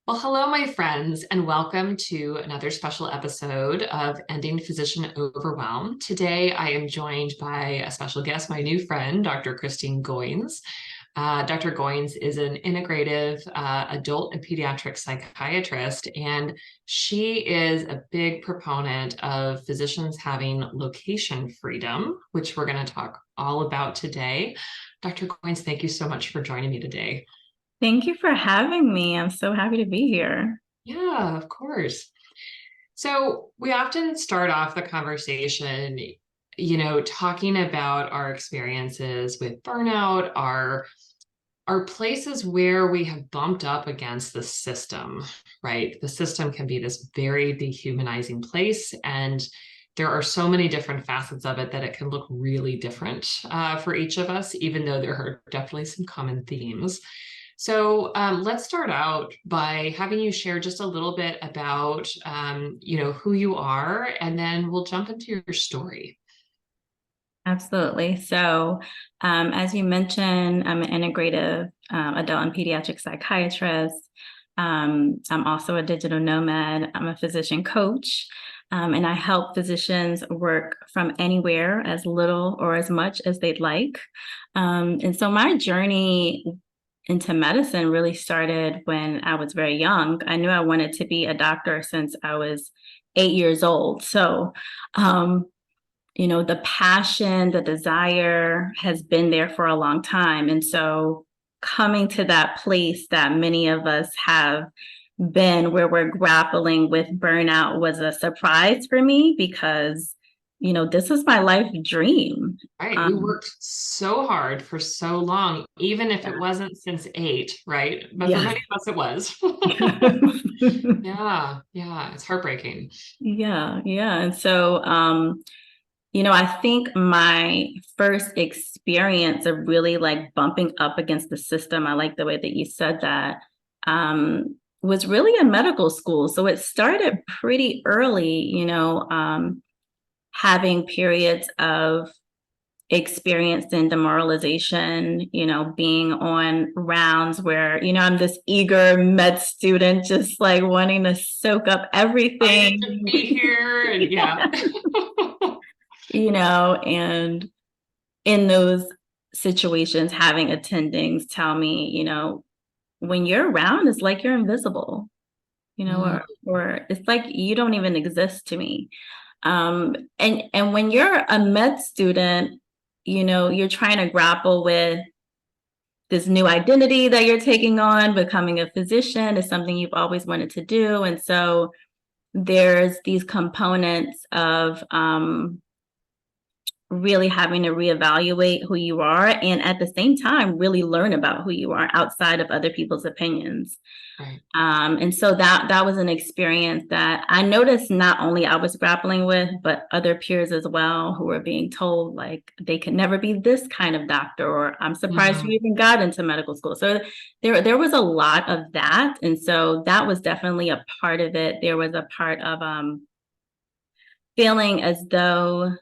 Well, hello, my friends, and welcome to another special episode of Ending Physician Overwhelm. Today, I am joined by a special guest, my new friend, Dr. Kristine Goins. Dr. Goins is an integrative adult and pediatric psychiatrist, and she is a big proponent of physicians having location freedom, which we're going to talk all about today. Dr. Goins, thank you so much for joining me today. Thank you for having me. I'm so happy to be here. Yeah, of course. So we often start off the conversation, talking about our experiences with burnout, our places where we have bumped up against the system, right? The system can be this very dehumanizing place, and there are so many different facets of it that it can look really different for each of us, even though there are definitely some common themes. So let's start out by having you share just a little bit about, who you are, and then we'll jump into your story. Absolutely. So, as you mentioned, I'm an integrative adult and pediatric psychiatrist. I'm also a digital nomad. I'm a physician coach, and I help physicians work from anywhere, as little or as much as they'd like. And so my journey into medicine really started when I was very young. I knew I wanted to be a doctor since I was 8 years old. So, the passion, the desire has been there for a long time. And so coming to that place that many of us have been where we're grappling with burnout was a surprise for me because, this was my life dream. Right. We worked so hard for so long, even if it Yeah. wasn't since 8, right? But for Yes. many of us, it was. Yeah, it's heartbreaking. Yeah, yeah. And so, I think my first experience of really like bumping up against the system, I like the way that you said that, was really in medical school. So it started pretty early, having periods of experiencing demoralization, being on rounds where, I'm this eager med student, just like wanting to soak up Excited to everything. be here. And yeah. And in those situations, having attendings tell me, when you're around, it's like you're invisible, Mm, or it's like you don't even exist to me. And when you're a med student, you're trying to grapple with this new identity that you're taking on. Becoming a physician is something you've always wanted to do. And so there's these components of really having to reevaluate who you are and at the same time really learn about who you are outside of other people's opinions. right. And so that was an experience that I noticed not only I was grappling with, but other peers as well who were being told like they could never be this kind of doctor, or I'm surprised you Mhm. even got into medical school. So there was a lot of that. And so that was definitely a part of it. There was a part of feeling as though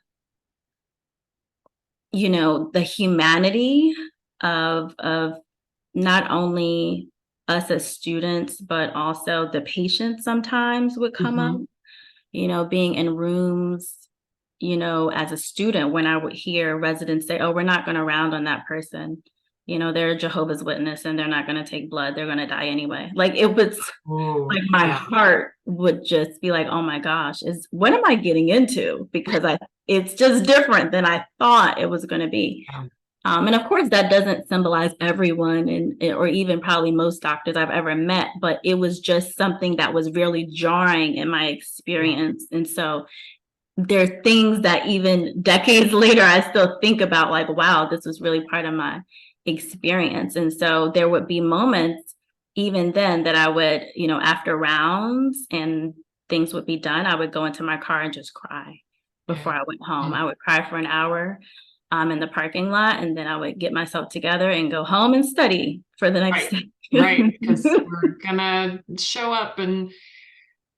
the humanity of not only us as students, but also the patients sometimes would come up, Mhm. being in rooms, as a student, when I would hear residents say, oh, we're not going to round on that person. They're a Jehovah's Witness and they're not going to take blood. They're going to die anyway. Like it was like Oh, my yeah. heart would just be like, oh my gosh, what am I getting into? Because it's just different than I thought it was going to be. Yeah. And of course, that doesn't symbolize everyone or even probably most doctors I've ever met, but it was just something that was really jarring in my Yeah. experience. And so there are things that even decades later, I still think about like, wow, this was really part of my experience. And so there would be moments even then that I would, after rounds and things would be done, I would go into my car and just cry before Yeah. I went home. Mm. I would cry for an hour in the parking lot, and then I would get myself together and go home and study for the next Right. day. Right. Because we're gonna show up and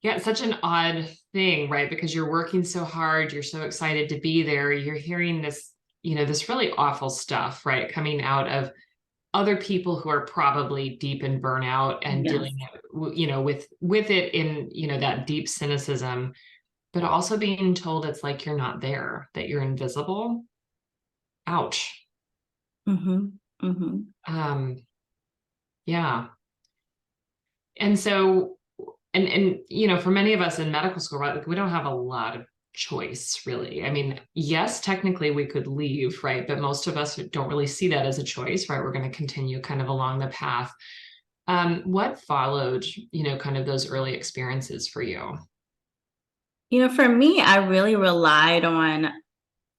yeah, it's such an odd thing, right? Because you're working so hard, you're so excited to be there, you're hearing this, this really awful stuff, right? Coming out of other people who are probably deep in burnout and Yes. dealing, with it in, that deep cynicism, but also being told it's like you're not there, that you're invisible. Ouch. Mm-hmm. Mm-hmm. Yeah. And so, and for many of us in medical school, right, like we don't have a lot of choice, really. I mean, yes, technically we could leave, right? But most of us don't really see that as a choice, right? We're going to continue kind of along the path. What followed, kind of those early experiences for you? For me, I really relied on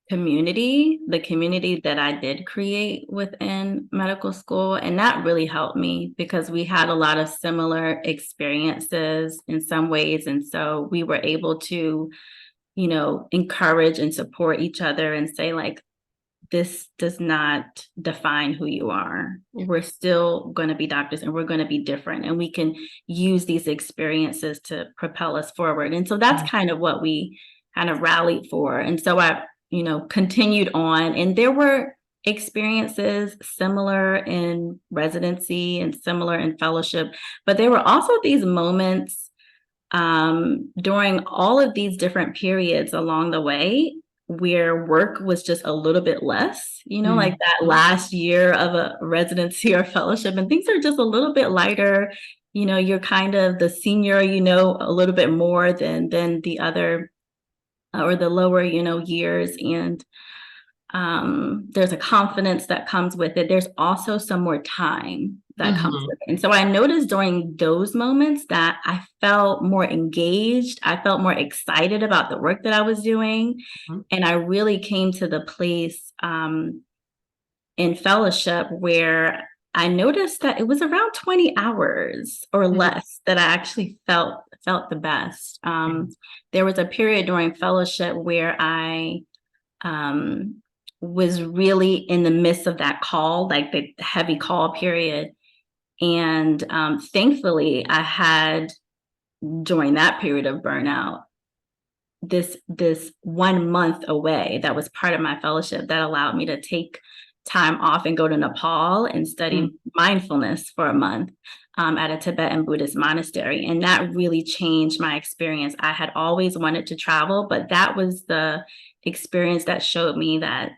community, the community that I did create within medical school. And that really helped me because we had a lot of similar experiences in some ways. And so we were able to, encourage and support each other and say, like, this does not define who you are. We're still going to be doctors and we're going to be different. And we can use these experiences to propel us forward. And so that's kind of what we kind of rallied for. And so I, continued on. And there were experiences similar in residency and similar in fellowship, but there were also these moments during all of these different periods along the way where work was just a little bit less, like that last year of a residency or fellowship, and things are just a little bit lighter. You're kind of the senior, a little bit more than the other or the lower, years. And there's a confidence that comes with it. There's also some more time that comes with it. And so I noticed during those moments that I felt more engaged. I felt more excited about the work that I was doing. And I really came to the place in fellowship where I noticed that it was around 20 hours or less that I actually felt the best. There was a period during fellowship where I was really in the midst of that call, like the heavy call period. And thankfully, I had, during that period of burnout, this 1 month away that was part of my fellowship that allowed me to take time off and go to Nepal and study mindfulness for a month at a Tibetan Buddhist monastery. And that really changed my experience. I had always wanted to travel, but that was the experience that showed me that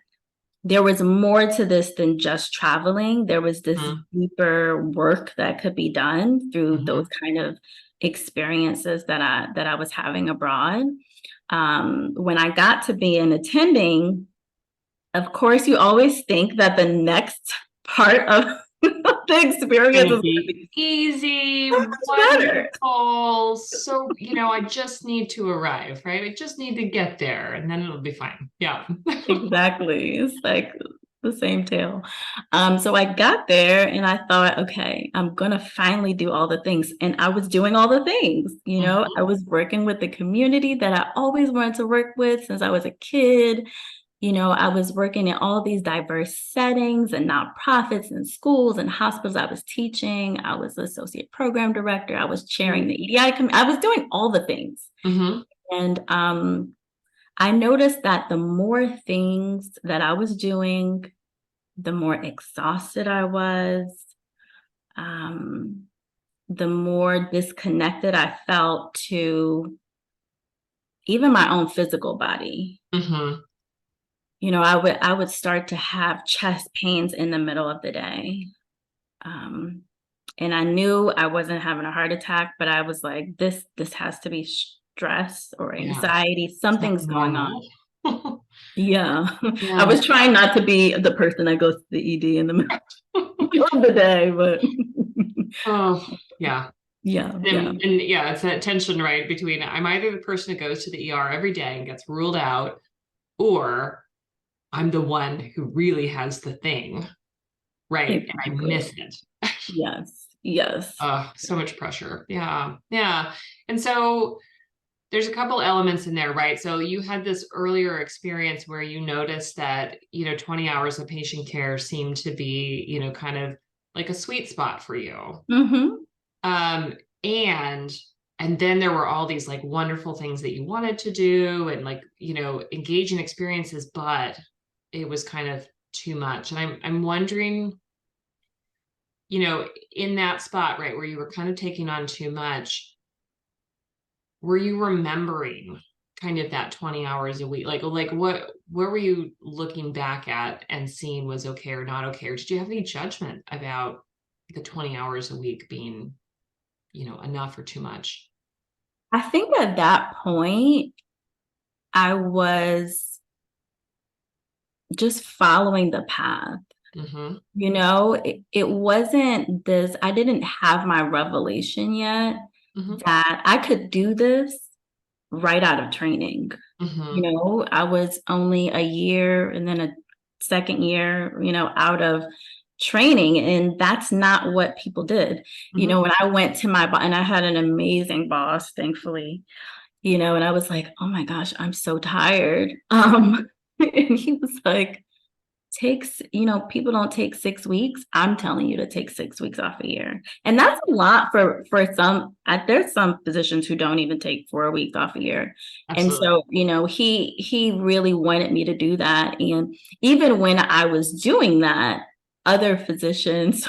there was more to this than just traveling. There was this deeper work that could be done through those kind of experiences that I was having abroad. When I got to be an attending, of course, you always think that the next part of the experience is be easy, better. wonderful. So, I just need to arrive, right? I just need to get there and then it'll be fine. Yeah. Exactly. It's like the same tale. So I got there and I thought, okay, I'm going to finally do all the things. And I was doing all the things, I was working with the community that I always wanted to work with since I was a kid. I was working in all these diverse settings and nonprofits and schools and hospitals. I was teaching. I was the associate program director. I was chairing the EDI committee. I was doing all the things. And I noticed that the more things that I was doing, the more exhausted I was, the more disconnected I felt to even my own physical body. I would start to have chest pains in the middle of the day. And I knew I wasn't having a heart attack, but I was like, this has to be stress or anxiety. Something's going on. Yeah. I was trying not to be the person that goes to the ED in the middle of the day, but yeah. And it's that tension, right, between I'm either the person who goes to the ER every day and gets ruled out, or I'm the one who really has the thing, right? Exactly. And I miss it. Yes. So much pressure. Yeah. And so there's a couple elements in there, right? So you had this earlier experience where you noticed that, 20 hours of patient care seemed to be, kind of like a sweet spot for you. And then there were all these like wonderful things that you wanted to do and like, engaging experiences, but it was kind of too much. And I'm wondering, in that spot, right, where you were kind of taking on too much, were you remembering kind of that 20 hours a week? Like what were you looking back at and seeing was okay or not okay? Or did you have any judgment about the 20 hours a week being, enough or too much? I think at that point, I was just following the path. Mm-hmm. It wasn't this, I didn't have my revelation yet Mm-hmm. that I could do this right out of training. Mm-hmm. I was only a year and then a second year, out of training. And that's not what people did. Mm-hmm. When I went to and I had an amazing boss, thankfully, and I was like, oh my gosh, I'm so tired. And he was like, people don't take 6 weeks. I'm telling you to take 6 weeks off a year. And that's a lot for some. There's some physicians who don't even take 4 weeks off a year. And Absolutely. so, he really wanted me to do that. And even when I was doing that, other physicians,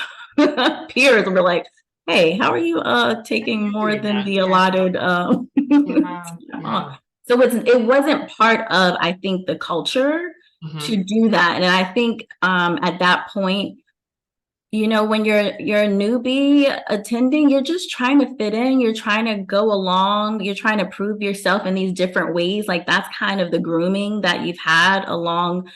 peers were like, hey, how are you taking more Doing than that. the Yeah. allotted Yeah. Yeah. so it wasn't part of, I think, the culture Mm-hmm. to do that. And I think at that point, when you're a newbie attending, you're just trying to fit in, you're trying to go along, you're trying to prove yourself in these different ways. Like that's kind of the grooming that you've had along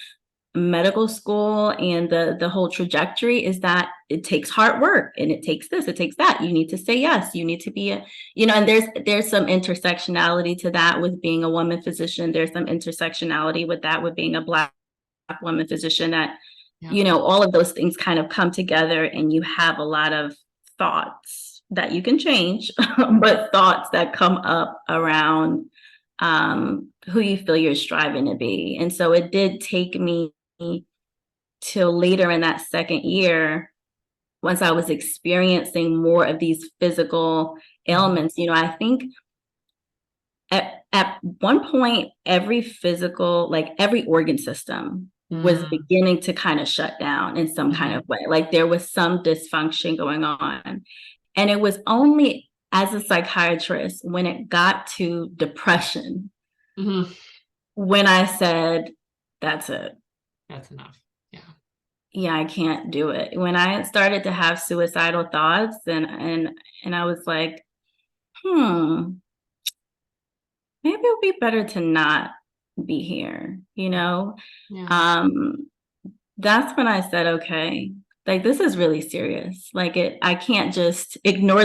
medical school, and the whole trajectory is that it takes hard work, and it takes this, it takes that. You need to say yes, you need to be and there's some intersectionality to that with being a woman physician. There's some intersectionality with that with being a Black woman physician, that Yeah. all of those things kind of come together, and you have a lot of thoughts that you can change but thoughts that come up around who you feel you're striving to be. And so it did take me till later in that second year, once I was experiencing more of these physical ailments. I think at one point, every physical, like every organ system was Mm-hmm. beginning to kind of shut down in some kind of way. Like there was some dysfunction going on. And it was only as a psychiatrist when it got to depression, Mm-hmm. when I said, that's it. That's enough. Yeah. Yeah, I can't do it. When I started to have suicidal thoughts, and I was like, maybe it would be better to not be here, Yeah. Um, that's when I said, okay, like this is really serious. Like I can't just ignore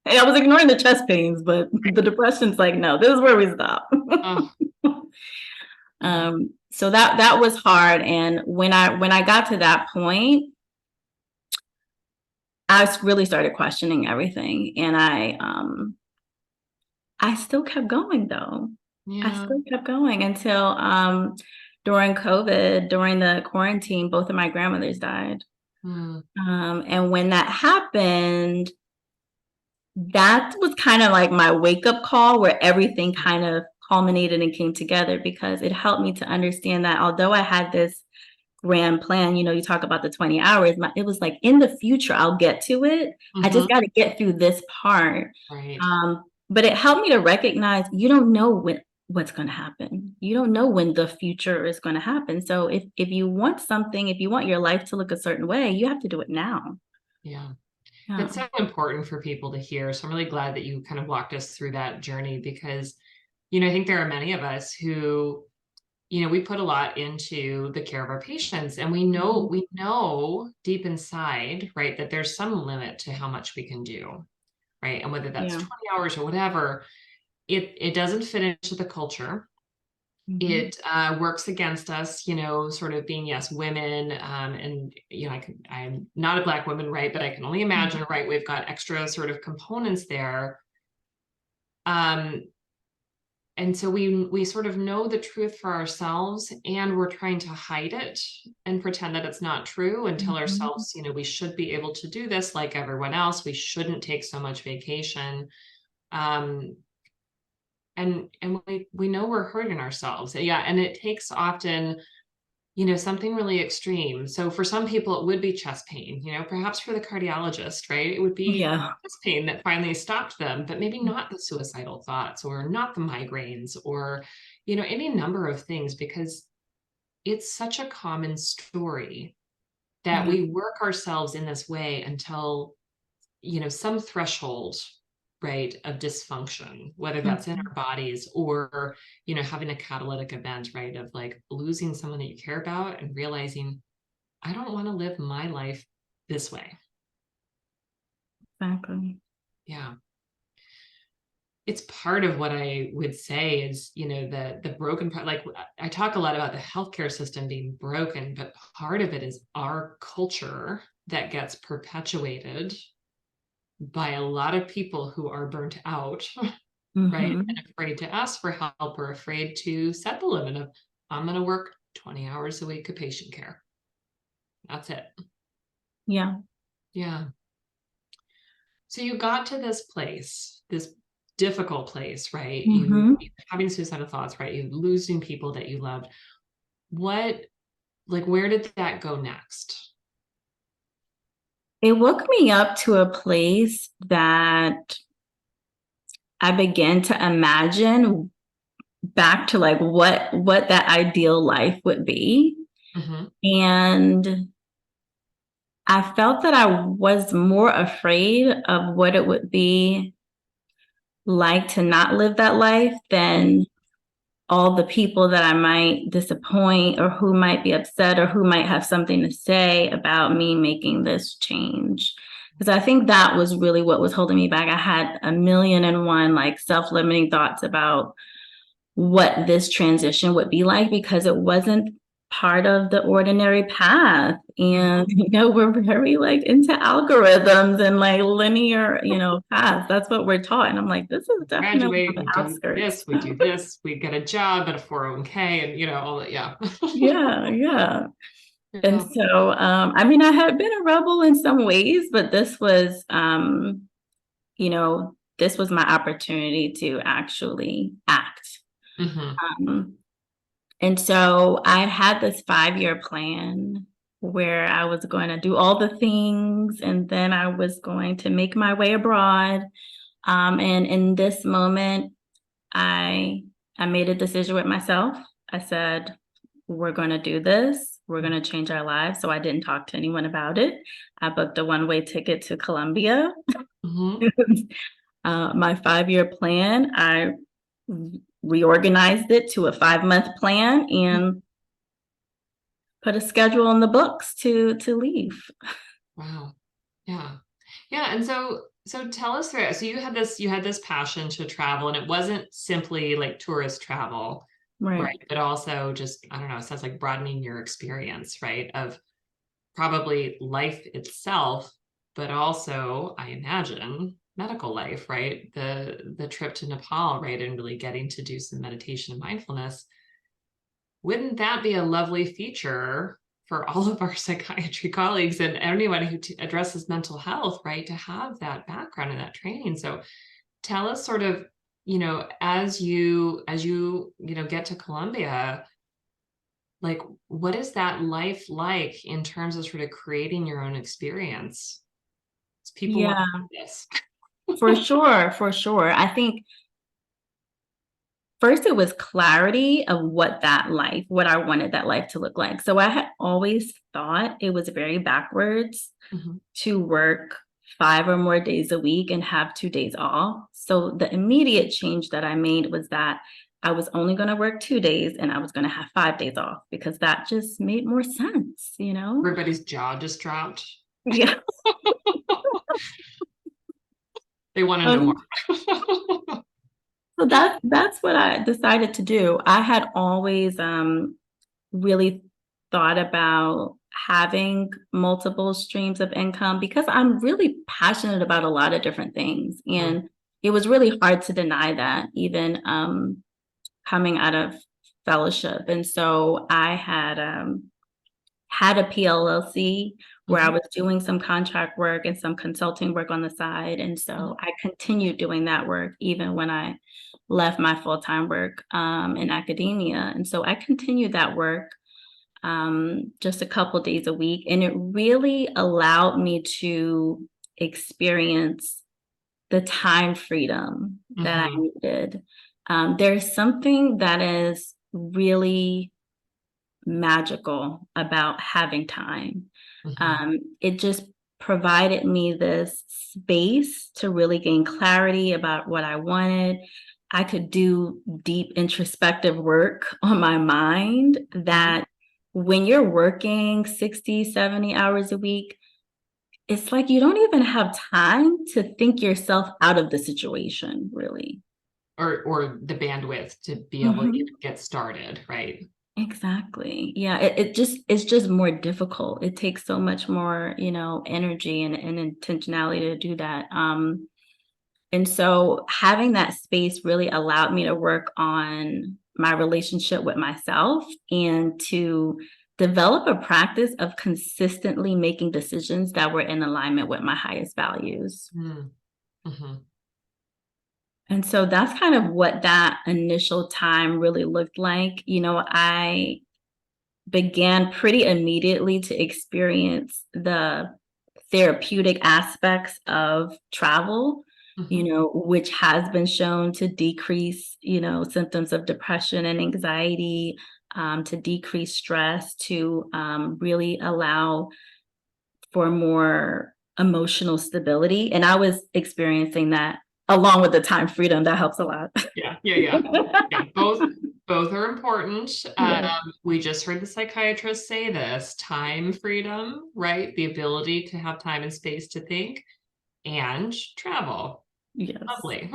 I was ignoring the chest pains, but the depression's like, no, this is where we stop. Oh, yeah. So that was hard. And when I got to that point, I really started questioning everything. And I still kept going though. I Yeah. still kept going until during COVID, during the quarantine, both of my grandmothers died. Mm. And when that happened, that was kind of like my wake up call, where everything kind of culminated and came together, because it helped me to understand that although I had this grand plan, you talk about the 20 hours, it was like, in the future, I'll get to it. I Mm-hmm. just got to get through this part. Right. But it helped me to recognize you don't know what's going to happen. You don't know when the future is going to happen. So if you want something, if you want your life to look a certain way, you have to do it now. Yeah. Yeah. It's so important for people to hear. So I'm really glad that you kind of walked us through that journey, because, I think there are many of us who, we put a lot into the care of our patients, and we know deep inside, right, that there's some limit to how much we can do, right? And whether that's Yeah. 20 hours or whatever, it doesn't fit into the culture. Mm-hmm. It works against us, sort of being, yes, women. And, I'm not a Black woman, right? But I can only imagine, right? We've got extra sort of components there. And so we sort of know the truth for ourselves, and we're trying to hide it and pretend that it's not true, and tell Mm-hmm. ourselves, we should be able to do this like everyone else. We shouldn't take so much vacation. Um, and we know we're hurting ourselves. Yeah. And it takes often, something really extreme. So for some people, it would be chest pain, perhaps for the cardiologist, right? It would be Yeah. chest pain that finally stopped them, but maybe not the suicidal thoughts or not the migraines or, any number of things, because it's such a common story that Yeah. we work ourselves in this way until, some threshold, right, of dysfunction, whether that's in Mhm. our bodies or, having a catalytic event, right, of like losing someone that you care about and realizing, I don't want to live my life this way. Exactly. Yeah. It's part of what I would say is, the broken part. Like I talk a lot about the healthcare system being broken, but part of it is our culture that gets perpetuated by a lot of people who are burnt out, right? Hmm. And afraid to ask for help or afraid to set the limit of, I'm going to work 20 hours a week of patient care. That's it. Yeah. Yeah. So you got to this place, this difficult place, right? You Hmm. having suicidal thoughts, right? You losing people that you loved. What, like, where did that go next? It woke me up to a place that I began to imagine back to like what that ideal life would be. Mm-hmm. And I felt that I was more afraid of what it would be like to not live that life than all the people that I might disappoint or who might be upset or who might have something to say about me making this change. Because I think that was really what was holding me back. I had a million and one like self-limiting thoughts about what this transition would be like because it wasn't part of the ordinary path. And, we're very like into algorithms and like linear, paths. That's what we're taught. And I'm like, this is definitely on Graduate, the we outskirts. do this, we get a job at a 401k and, all that. Yeah. Yeah, yeah. And Yeah. so, I mean, I had been a rebel in some ways, but this was my opportunity to actually act. Mm-hmm. Um, And so I had this 5-year plan where I was going to do all the things and then I was going to make my way abroad. And in this moment, I I made a decision with myself. I said, we're going to do this. We're going to change our lives. So I didn't talk to anyone about it. I booked a one-way ticket to Colombia. Mm-hmm. My 5-year plan, I reorganized it to a 5-month plan and put a schedule in the books to leave. Wow. Yeah. Yeah. And so tell us through it. So you had this passion to travel, and it wasn't simply like tourist travel, Right. right? But also just, I don't know, it sounds like broadening your experience, right? Of probably life itself, but also, I imagine, medical life, right? The trip to Nepal, right? And really getting to do some meditation and mindfulness. Wouldn't that be a lovely feature for all of our psychiatry colleagues and anyone who addresses mental health, right? To have that background and that training. So tell us sort of, as you get to Colombia, like, what is that life like in terms of sort of creating your own experience? People want Yeah, to do this. for sure, for sure. I think first it was clarity of what I wanted that life to look like. So I had always thought it was very backwards Mhm. to work 5 or more days a week and have 2 days off. So the immediate change that I made was that I was only going to work 2 days and I was going to have 5 days off because that just made more sense, you know? Everybody's jaw just dropped. Yeah. They want to know Um, more. so that's what I decided to do. I had always really thought about having multiple streams of income because I'm really passionate about a lot of different things. Mhm. And it was really hard to deny that, even coming out of fellowship. And so I had a PLLC where I Mhm. was doing some contract work and some consulting work on the side. And Mhm. so I continued doing that work even when I left my full-time work in academia. And so I continued that work. just a couple days a week. And it really allowed me to experience the time freedom that I needed. There's something that is really magical about having time. It just provided me this space to really gain clarity about what I wanted. I could do deep introspective work on my mind that when you're working 60, 70 hours a week, it's like you don't even have time to think yourself out of the situation, really. Or the bandwidth to be able to even get started, right? Exactly. Yeah, it's just more difficult. It takes so much more, energy and intentionality to do that. And so having that space really allowed me to work on my relationship with myself and to develop a practice of consistently making decisions that were in alignment with my highest values. Mm-hmm. And so that's kind of what that initial time really looked like. I began pretty immediately to experience the therapeutic aspects of travel, which has been shown to decrease, symptoms of depression and anxiety, to decrease stress, to really allow for more emotional stability. And I was experiencing that along with the time freedom. That helps a lot. Yeah. Both are important. Yeah. We just heard the psychiatrist say this: time freedom, right? The ability to have time and space to think, and travel. Yes. Lovely.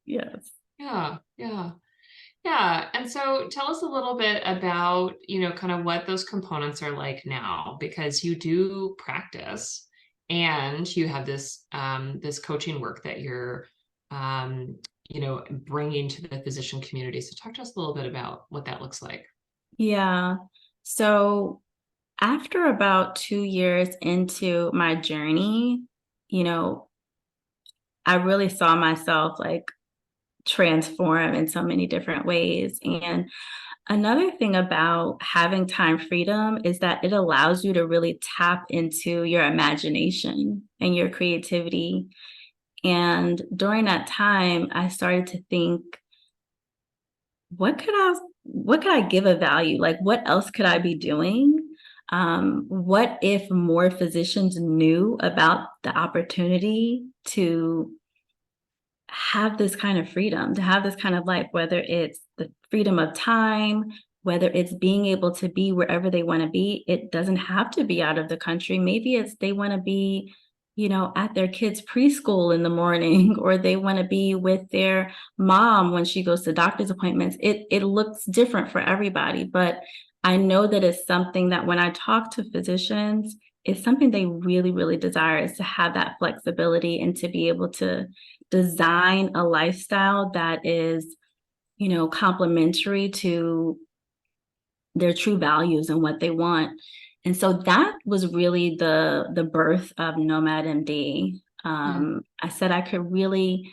Yes. Yeah. And so tell us a little bit about, kind of what those components are like now, because you do practice and you have this coaching work that you're, bringing to the physician community. So talk to us a little bit about what that looks like. Yeah. So after about 2 years into my journey, you know, I really saw myself like transform in so many different ways. And another thing about having time freedom is that it allows you to really tap into your imagination and your creativity. And during that time, I started to think, what could I give a value? Like, what else could I be doing? What if more physicians knew about the opportunity to have this kind of freedom, to have this kind of life, whether it's the freedom of time, whether it's being able to be wherever they want to be. It doesn't have to be out of the country. Maybe it's they want to be, at their kids' preschool in the morning, or they want to be with their mom when she goes to doctor's appointments. It looks different for everybody, but I know that it's something that when I talk to physicians, it's something they really, really desire, is to have that flexibility and to be able to design a lifestyle that is, complementary to their true values and what they want. And so that was really the birth of Nomad MD. I said I could really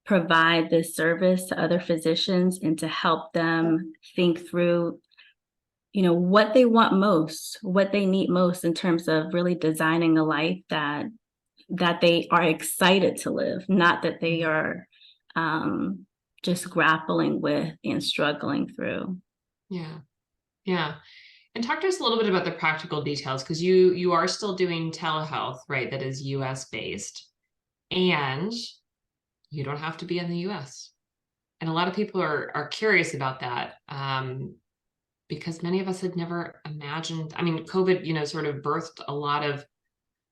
provide this service to other physicians and to help them think through, what they want most, what they need most in terms of really designing a life that they are excited to live, not that they are just grappling with and struggling through. Yeah. And talk to us a little bit about the practical details, because you are still doing telehealth, right? That is US based, and you don't have to be in the US. And a lot of people are curious about that, because many of us had never imagined. I mean, COVID, sort of birthed a lot of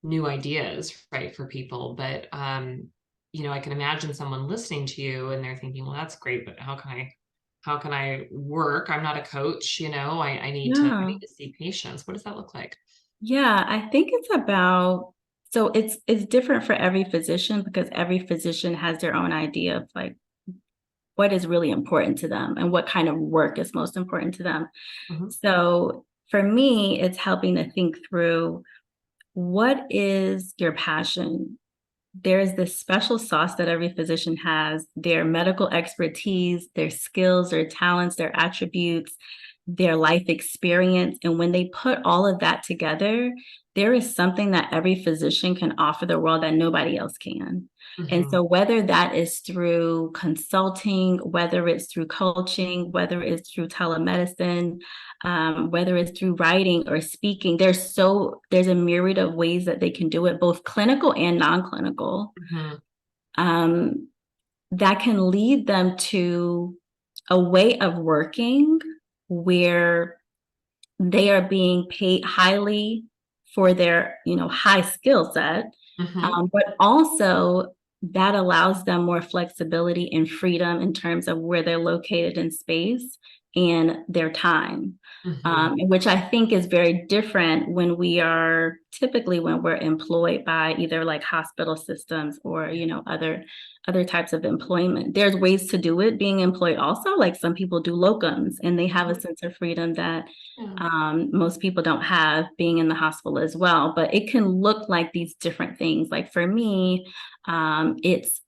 new ideas, right, for people. But I can imagine someone listening to you and they're thinking, well, that's great, but how can I work? I'm not a coach, I need to see patients. What does that look like? Yeah, I think it's about, so it's different for every physician, because every physician has their own idea of like what is really important to them and what kind of work is most important to them. So for me, it's helping to think through, what is your passion? There's this special sauce that every physician has, their medical expertise, their skills, their talents, their attributes their life experience. And when they put all of that together, there is something that every physician can offer the world that nobody else can. And so whether that is through consulting, whether it's through coaching, whether it's through telemedicine, whether it's through writing or speaking, there's a myriad of ways that they can do it, both clinical and non-clinical, that can lead them to a way of working where they are being paid highly for their, high skill set, but also that allows them more flexibility and freedom in terms of where they're located in space and their time, which I think is very different when we're employed by either like hospital systems or, other types of employment. There's ways to do it being employed also, like some people do locums and they have a sense of freedom that most people don't have being in the hospital as well. But it can look like these different things. Like for me, it's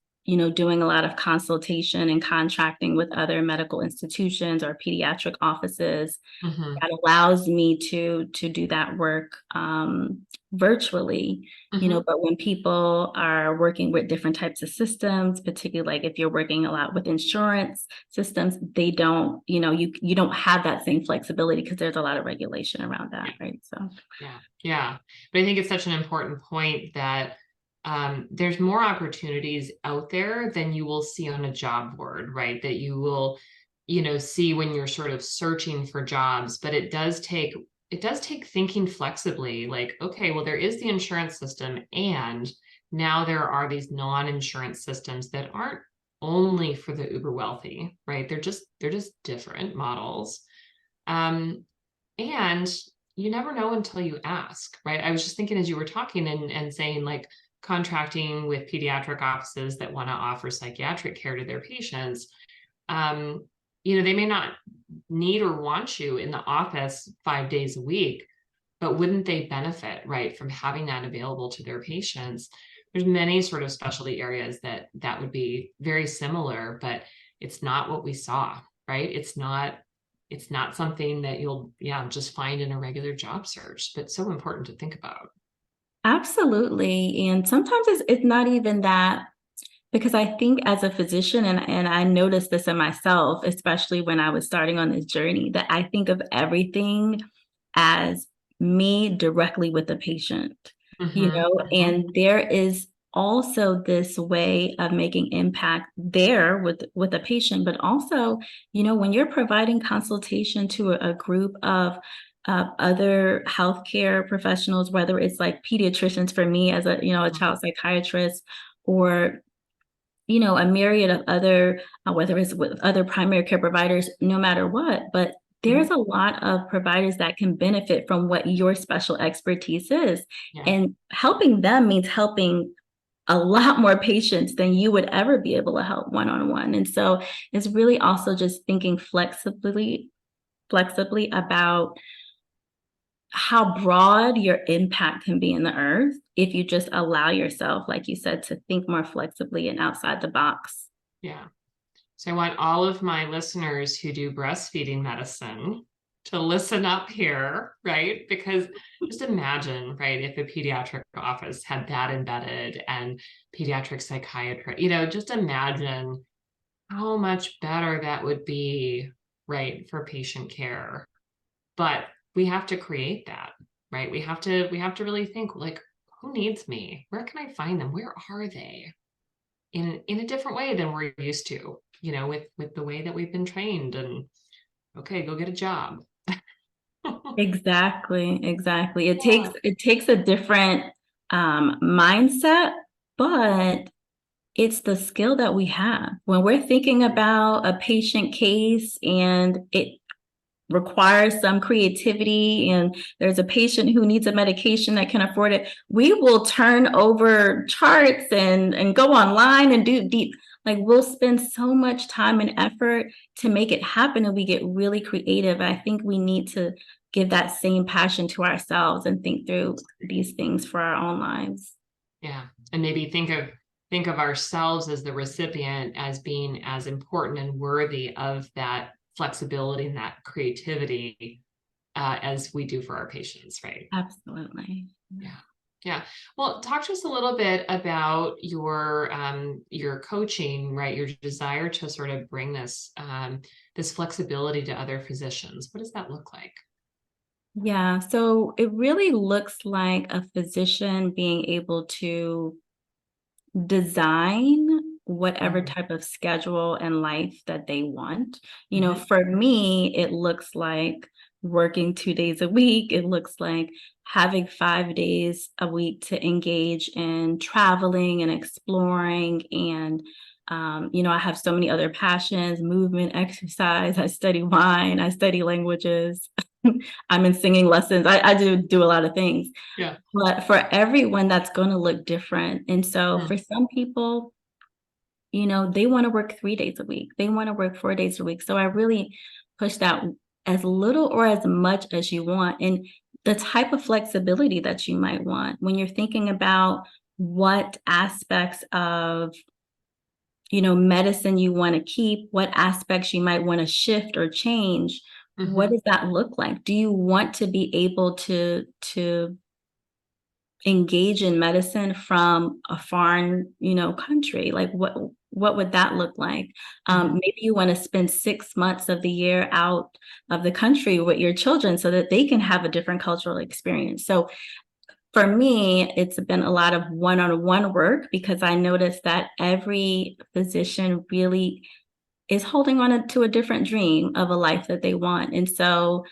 doing a lot of consultation and contracting with other medical institutions or pediatric offices that allows me to do that work virtually, but when people are working with different types of systems, particularly like if you're working a lot with insurance systems, they don't, you don't have that same flexibility because there's a lot of regulation around that, right? So yeah. But I think it's such an important point that there's more opportunities out there than you will see on a job board, right? That you will, see when you're sort of searching for jobs, but it does take thinking flexibly, like, okay, well, there is the insurance system, and now there are these non-insurance systems that aren't only for the uber wealthy, right? They're just different models. And you never know until you ask, right? I was just thinking as you were talking and saying like, contracting with pediatric offices that want to offer psychiatric care to their patients, they may not need or want you in the office 5 days a week, but wouldn't they benefit, right, from having that available to their patients? There's many sort of specialty areas that would be very similar, but it's not what we saw, right? It's not something that you'll just find in a regular job search, but so important to think about. Absolutely. And sometimes it's not even that, because I think as a physician, and I noticed this in myself, especially when I was starting on this journey, that I think of everything as me directly with the patient, and there is also this way of making impact there with a patient, but also, when you're providing consultation to a group of other healthcare professionals, whether it's like pediatricians for me as a child psychiatrist, or a myriad of other, whether it's with other primary care providers, no matter what. But there's a lot of providers that can benefit from what your special expertise is. And helping them means helping a lot more patients than you would ever be able to help one-on-one. And so it's really also just thinking flexibly about how broad your impact can be in the earth if you just allow yourself, like you said, to think more flexibly and outside the box. Yeah. So I want all of my listeners who do breastfeeding medicine to listen up here, right? Because just imagine, right, if a pediatric office had that embedded and pediatric psychiatry, just imagine how much better that would be, right, for patient care. But we have to create that, right? We have to really think like, who needs me? Where can I find them? Where are they? In a different way than we're used to, with the way that we've been trained, and okay, go get a job. Exactly. It takes a different mindset, but it's the skill that we have when we're thinking about a patient case, and it requires some creativity, and there's a patient who needs a medication that can afford it. We will turn over charts and go online and do deep, like we'll spend so much time and effort to make it happen, and we get really creative. I think we need to give that same passion to ourselves and think through these things for our own lives. Yeah. And maybe think of ourselves as the recipient as being as important and worthy of that flexibility and that creativity as we do for our patients, right? Absolutely. Yeah. Yeah. Well, talk to us a little bit about your coaching, right? Your desire to sort of bring this flexibility to other physicians. What does that look like? Yeah, so it really looks like a physician being able to design whatever Mhm. type of schedule and life that they want. Mhm. For me, it looks like working 2 days a week. It looks like having 5 days a week to engage in traveling and exploring. And, I have so many other passions, movement, exercise. I study wine, I study languages. I'm in singing lessons. I do a lot of things. Yeah. But for everyone, that's gonna look different, and so Mm. for some people, they wanna work 3 days a week, they wanna work 4 days a week, so I really push that as little or as much as you want, and the type of flexibility that you might want when you're thinking about what aspects of, medicine you wanna keep, what aspects you might wanna shift or change, what Mhm. does that look like? Do you want to be able to engage in medicine from a foreign, country? Like what would that look like? Mhm. Maybe you want to spend 6 months of the year out of the country with your children so that they can have a different cultural experience. So for me, it's been a lot of one-on-one work because I noticed that every physician really is holding on to a different dream of a life that they want. And so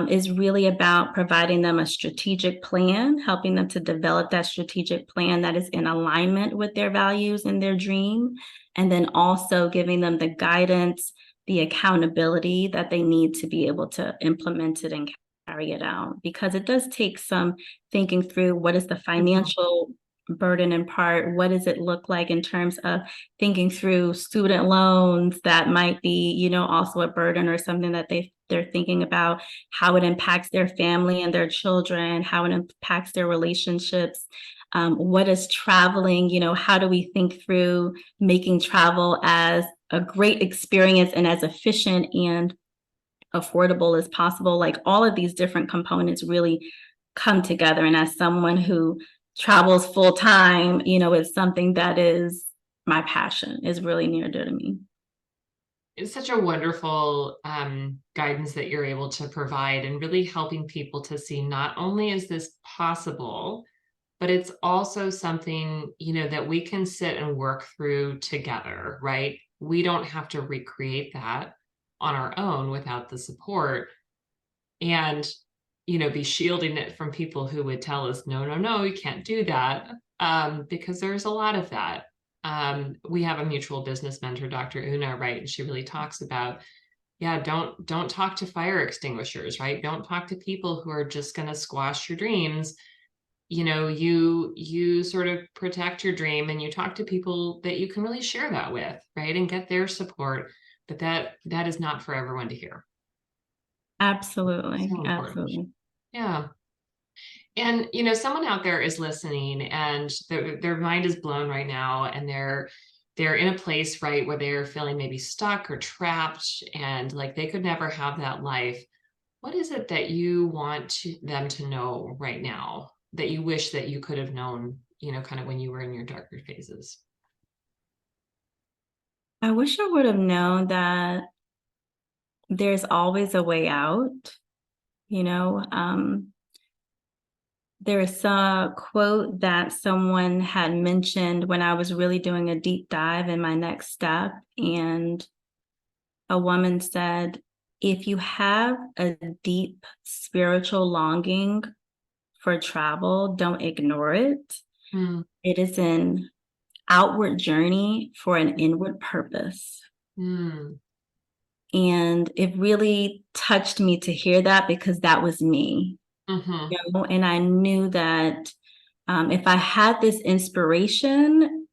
is really about providing them a strategic plan, helping them to develop that strategic plan that is in alignment with their values and their dream, and then also giving them the guidance, the accountability that they need to be able to implement it and carry it out. Because it does take some thinking through what is the Mhm. financial burden in part, what does it look like in terms of thinking through student loans that might be, also a burden or something that they're thinking about, how it impacts their family and their children, how it impacts their relationships. What is traveling? How do we think through making travel as a great experience and as efficient and affordable as possible? Like all of these different components really come together. And as someone who travels full time, it's something that is my passion, is really near dear to me. It's such a wonderful guidance that you're able to provide and really helping people to see not only is this possible, but it's also something, that we can sit and work through together, right? We don't have to recreate that on our own without the support and, be shielding it from people who would tell us, no, no, no, you can't do that. Because there's a lot of that. We have a mutual business mentor, Dr. Una, right? And she really talks about, yeah, don't talk to fire extinguishers, right? Don't talk to people who are just going to squash your dreams. You sort of protect your dream and you talk to people that you can really share that with, right? And get their support. But that is not for everyone to hear. Absolutely. So important. Absolutely. Yeah. And someone out there is listening and their mind is blown right now and they're in a place, right, where they're feeling maybe stuck or trapped and like they could never have that life. What is it that you want them to know right now that you wish that you could have known, kind of when you were in your darker phases? I wish I would have known that there's always a way out. You know, there's a quote that someone had mentioned when I was really doing a deep dive in my next step. And a woman said, if you have a deep spiritual longing for travel, don't ignore it. Mm, It is an outward journey for an inward purpose. mm, And it really touched me to hear that because that was me. mhm, And I knew that if I had this inspiration,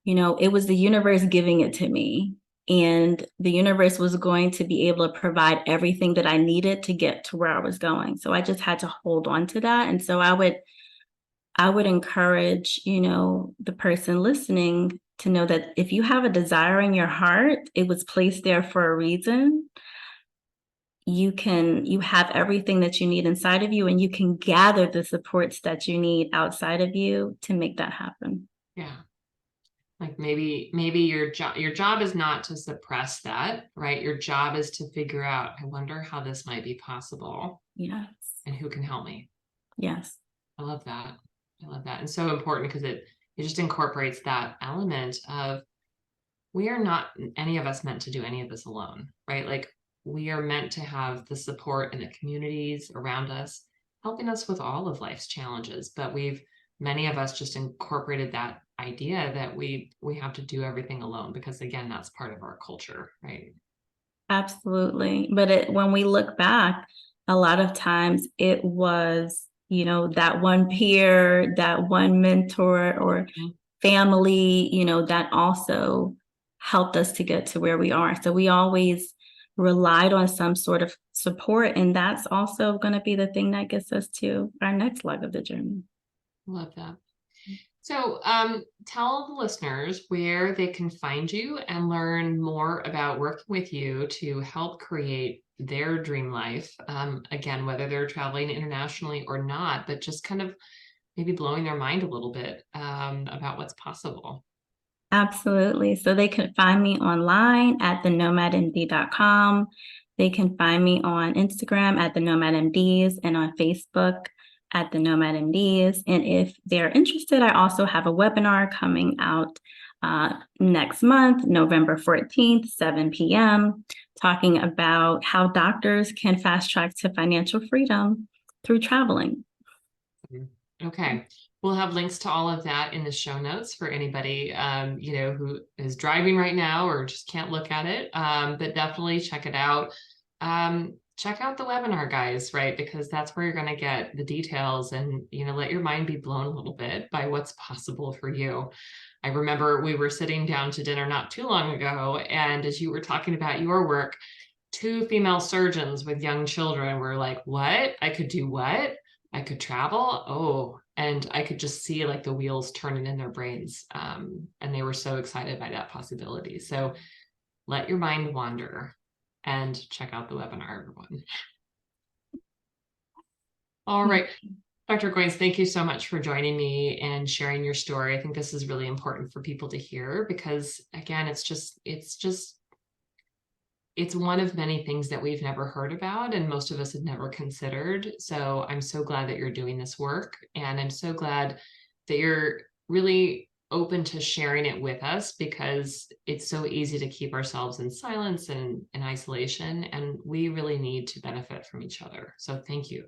it was the universe giving it to me. And the universe was going to be able to provide everything that I needed to get to where I was going. So I just had to hold on to that. And so I would encourage, the person listening to know that if you have a desire in your heart, it was placed there for a reason. you have everything that you need inside of you, and you can gather the supports that you need outside of you to make that happen. Yeah. Like maybe your job is not to suppress that, right? Your job is to figure out, I wonder how this might be possible. Yes. And who can help me? Yes. I love that. And so important because it just incorporates that element of, we are not, any of us, meant to do any of this alone, right? Like, we are meant to have the support and the communities around us helping us with all of life's challenges. But many of us just incorporated that idea that we have to do everything alone, because again, that's part of our culture, right? Absolutely. But when we look back, a lot of times it was, that one peer, that one mentor or family, that also helped us to get to where we are. So we always relied on some sort of support, and that's also going to be the thing that gets us to our next leg of the journey. Love that. So tell the listeners where they can find you and learn more about working with you to help create their dream life. Again, whether they're traveling internationally or not, but just kind of maybe blowing their mind a little bit about what's possible. Absolutely. So they can find me online at thenomadmd.com. They can find me on Instagram at the Nomad MDs and on Facebook at the Nomad MDs. And if they're interested, I also have a webinar coming out next month, November 14th, 7 p.m., talking about how doctors can fast track to financial freedom through traveling. Okay. We'll have links to all of that in the show notes for anybody, who is driving right now or just can't look at it. But definitely check it out. Check out the webinar, guys, right? Because that's where you're going to get the details and, let your mind be blown a little bit by what's possible for you. I remember we were sitting down to dinner not too long ago, and as you were talking about your work, 2 female surgeons with young children were like, what? I could do what? I could travel? Oh, and I could just see like the wheels turning in their brains. And they were so excited by that possibility. So let your mind wander and check out the webinar, everyone. All right. Dr. Goins, thank you so much for joining me and sharing your story. I think this is really important for people to hear because, again, it's one of many things that we've never heard about and most of us had never considered. So I'm so glad that you're doing this work, and I'm so glad that you're really open to sharing it with us, because it's so easy to keep ourselves in silence and in isolation, and we really need to benefit from each other. So thank you.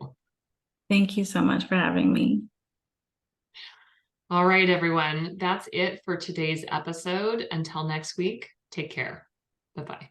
Thank you so much for having me. All right, everyone. That's it for today's episode. Until next week, take care. Bye-bye.